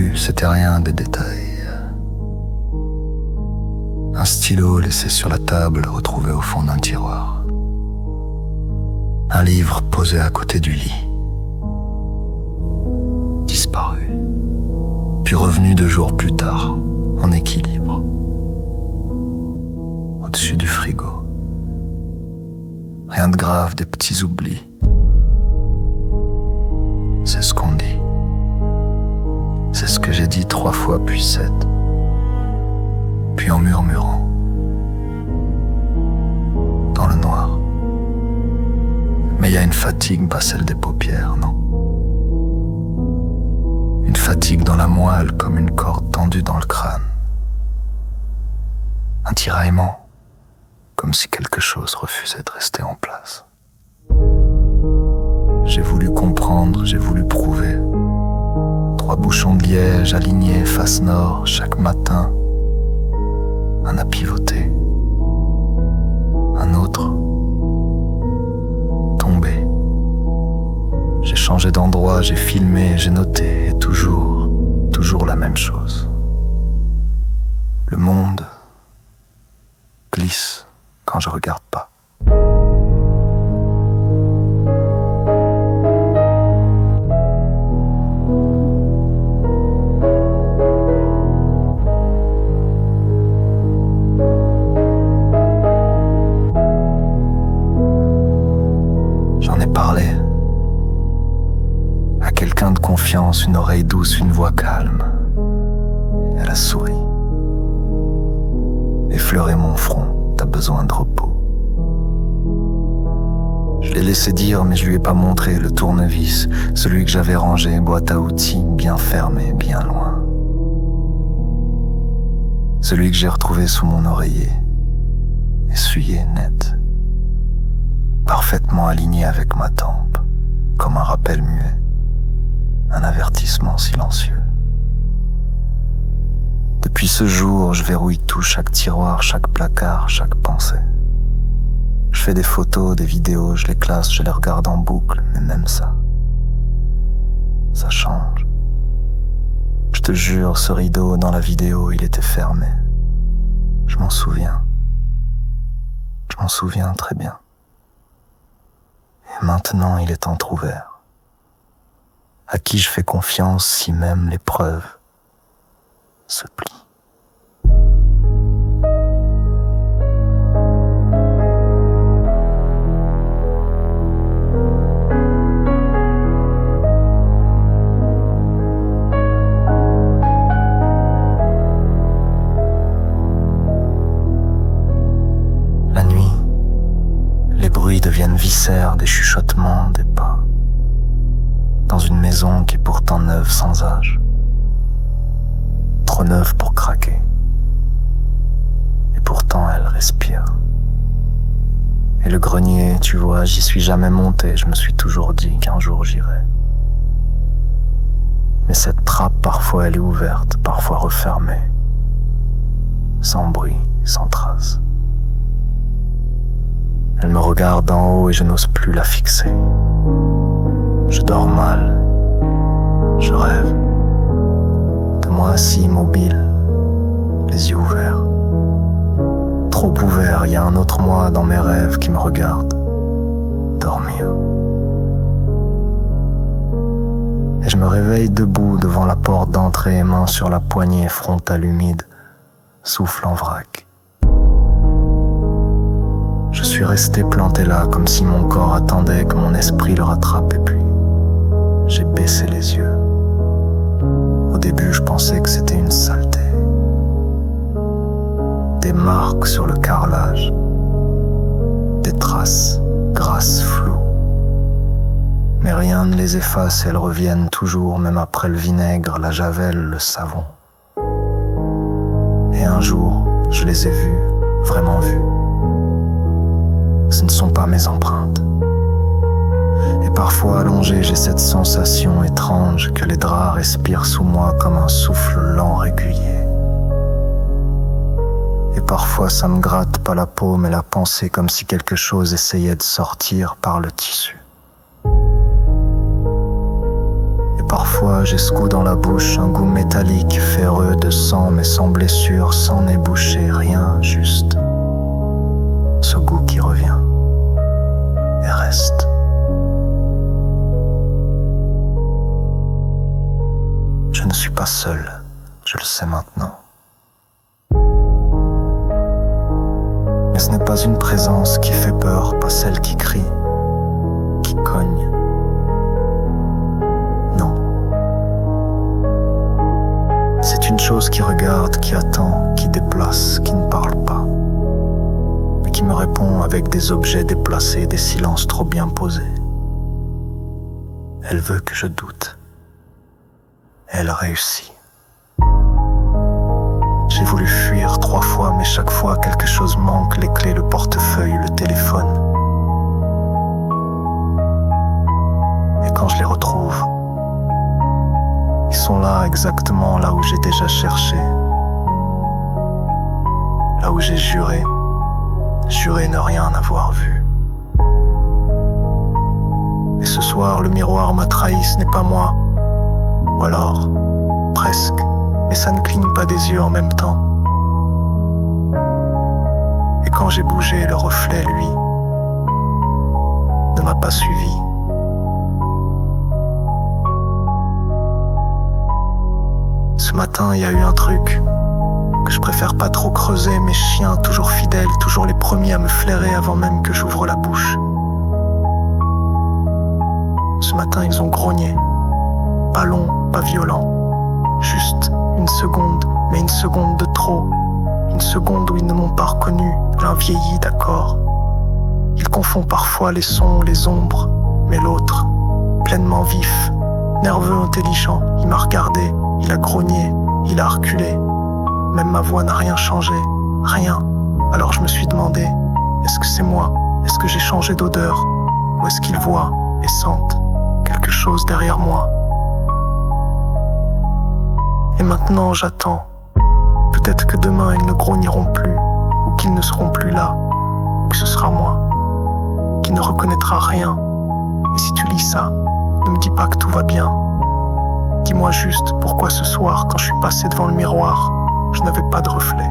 début, c'était rien des détails. Un stylo laissé sur la table, retrouvé au fond d'un tiroir. Un livre posé à côté du lit. Disparu. Puis revenu 2 jours plus tard, en équilibre. Au-dessus du frigo. Rien de grave, des petits oublis. C'est ce qu'on dit. C'est ce que j'ai dit 3 fois puis 7. Puis en murmurant. Dans le noir. Mais il y a une fatigue, pas celle des paupières, non. Une fatigue dans la moelle comme une corde tendue dans le crâne. Un tiraillement, comme si quelque chose refusait de rester en place. J'ai voulu comprendre, j'ai voulu prouver. 3 bouchons de liège alignés face nord chaque matin. Un a pivoté. Un autre tombé. J'ai changé d'endroit, j'ai filmé, j'ai noté, et toujours la même chose. Le monde glisse quand je regarde pas. J'en ai parlé. À quelqu'un de confiance, une oreille douce, une voix calme. Elle a souri. Effleuré mon front, t'as besoin de repos. Je l'ai laissé dire, mais je lui ai pas montré le tournevis, celui que j'avais rangé, boîte à outils, bien fermé, bien loin. Celui que j'ai retrouvé sous mon oreiller, essuyé net, parfaitement aligné avec ma tempe, comme un rappel muet, un avertissement silencieux. Depuis ce jour, je verrouille tout, chaque tiroir, chaque placard, chaque pensée. Je fais des photos, des vidéos, je les classe, je les regarde en boucle, mais même ça change. Je te jure, ce rideau dans la vidéo, il était fermé. Je m'en souviens. Je m'en souviens très bien. Et maintenant, il est entrouvert. À qui je fais confiance si même l'épreuve se plie. La nuit, les bruits deviennent viscères, des chuchotements, des pas. Dans une maison qui est pourtant neuve sans âge. Trop neuve pour craquer. Et pourtant elle respire. Et le grenier, tu vois, j'y suis jamais monté, je me suis toujours dit qu'un jour j'irai. Mais cette trappe, parfois elle est ouverte, parfois refermée. Sans bruit, sans trace. Elle me regarde d'en haut et je n'ose plus la fixer. Je dors mal. Je rêve. De moi assis immobile, les yeux ouverts. Trop ouverts, il y a un autre moi dans mes rêves qui me regarde. Dormir. Et je me réveille debout devant la porte d'entrée, main sur la poignée, frontale humide, souffle en vrac. Je suis resté planté là comme si mon corps attendait que mon esprit le rattrape et puis j'ai baissé les yeux. Au début, je pensais que c'était une saleté. Des marques sur le carrelage. Des traces grasses floues. Mais rien ne les efface, elles reviennent toujours, même après le vinaigre, la javel, le savon. Et un jour, je les ai vues, vraiment vues. Ce ne sont pas mes empreintes. Et parfois allongé, j'ai cette sensation étrange que les draps respirent sous moi comme un souffle lent, régulier. Et parfois ça me gratte pas la peau, mais la pensée comme si quelque chose essayait de sortir par le tissu. Et parfois j'ai ce goût dans la bouche, un goût métallique, ferreux de sang, mais sans blessure, sans nez bouché, rien, juste ce goût qui revient et reste. Je ne suis pas seul, je le sais maintenant. Mais ce n'est pas une présence qui fait peur, pas celle qui crie, qui cogne. Non. C'est une chose qui regarde, qui attend, qui déplace, qui ne parle pas, mais qui me répond avec des objets déplacés, des silences trop bien posés. Elle veut que je doute. Elle réussit. J'ai voulu fuir 3 fois, mais chaque fois quelque chose manque, les clés, le portefeuille, le téléphone. Et quand je les retrouve, ils sont là, exactement là où j'ai déjà cherché. Là où j'ai juré ne rien avoir vu. Et ce soir, le miroir m'a trahi, ce n'est pas moi. Ou alors, presque, mais ça ne cligne pas des yeux en même temps. Et quand j'ai bougé, le reflet, lui, ne m'a pas suivi. Ce matin, il y a eu un truc que je préfère pas trop creuser. Mes chiens, toujours fidèles, toujours les premiers à me flairer avant même que j'ouvre la bouche. Ce matin, ils ont grogné. Pas long, pas violent, juste une seconde, mais une seconde de trop. Une seconde où ils ne m'ont pas reconnu, l'un vieilli, d'accord. Il confond parfois les sons, les ombres, mais l'autre, pleinement vif, nerveux, intelligent, il m'a regardé, il a grogné, il a reculé. Même ma voix n'a rien changé, rien. Alors je me suis demandé, est-ce que c'est moi? Est-ce que j'ai changé d'odeur? Ou est-ce qu'ils voient et sentent quelque chose derrière moi? Et maintenant j'attends. Peut-être que demain ils ne grogniront plus, ou qu'ils ne seront plus là, ou que ce sera moi, qui ne reconnaîtra rien. Et si tu lis ça, ne me dis pas que tout va bien. Dis-moi juste pourquoi ce soir, quand je suis passé devant le miroir, je n'avais pas de reflet.